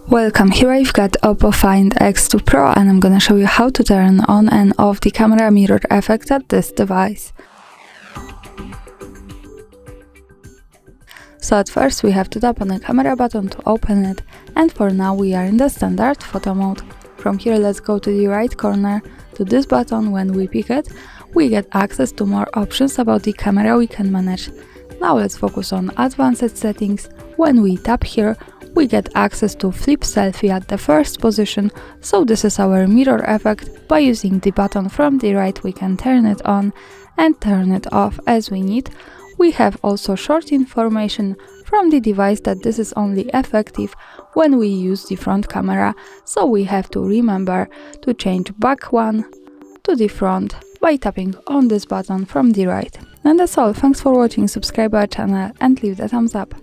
Welcome, here I've got OPPO Find X2 Pro and I'm gonna show you how to turn on and off the camera mirror effect at this device. So at first we have to tap on the camera button to open it, and for now we are in the standard photo mode. From here let's go to the right corner to this button. When we pick it, we get access to more options about the camera we can manage. Now let's focus on advanced settings. When we tap here, we get access to flip selfie at the first position, so this is our mirror effect. By using the button from the right we can turn it on and turn it off as we need. We have also short information from the device that this is only effective when we use the front camera, so we have to remember to change back one to the front by tapping on this button from the right. And that's all, thanks for watching, subscribe our channel and leave the thumbs up.